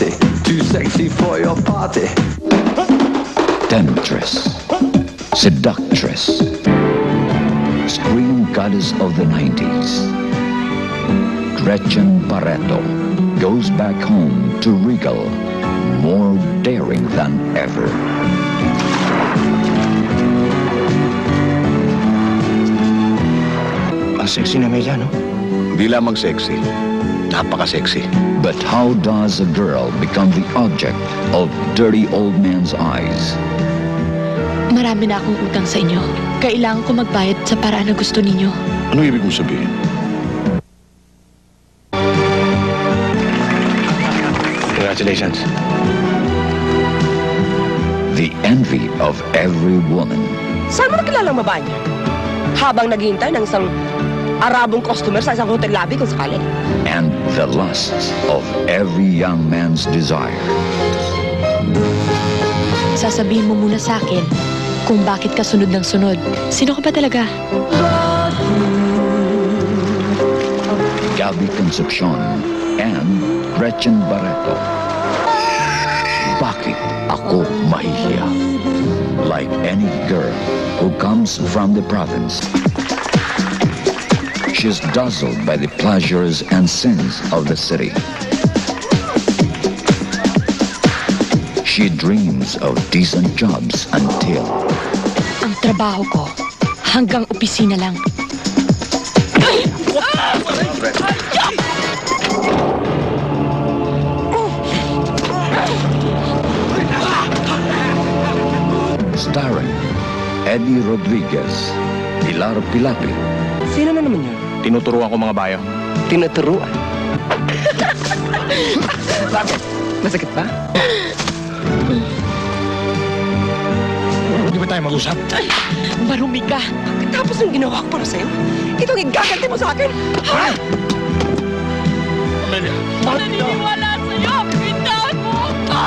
party. Too sexy for your party. Temptress, seductress, screen goddess of the 90s. Gretchen Barreto goes back home to Regal, more daring than ever. Sexy na Mela, no? Di lamang sexy, napaka-sexy. But how does a girl become the object of dirty old man's eyes? Marami na akong utang sa inyo. Kailangan ko magbayad sa paraan na gusto ninyo. Ano ibig mong sabihin? Congratulations. The envy of every woman. Saan mo nakilalang babae niya? Habang naghihintay ng isang Arabong customer sa isang hotel lobby kung sakali. And the lusts of every young man's desire. Sasabihin mo muna sa akin kung bakit ka sunod ng sunod. Sino ka ba talaga? Gabby Concepcion and Gretchen Barreto. Bakit ako mahihiya? Like any girl who comes from the province, she's dazzled by the pleasures and sins of the city. She dreams of decent jobs until... Ang trabaho ko, hanggang opisina lang. Starring Eddie Rodriguez, Pilar Pilapil. Sino na naman yun? Tinuturuan ko mga bayo. Tinuturuan. Bakit? Masakit ba? Hindi ba tayo mag-usap? Marumi ka. Tapos yung ginawa ko para sa'yo, itong igaganti mo sa akin. Ha? Naniniwala sa'yo! Bitawan mo ako!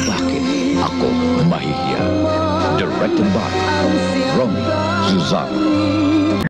Bakit ako mahihiya? Directed by Romy Suzano.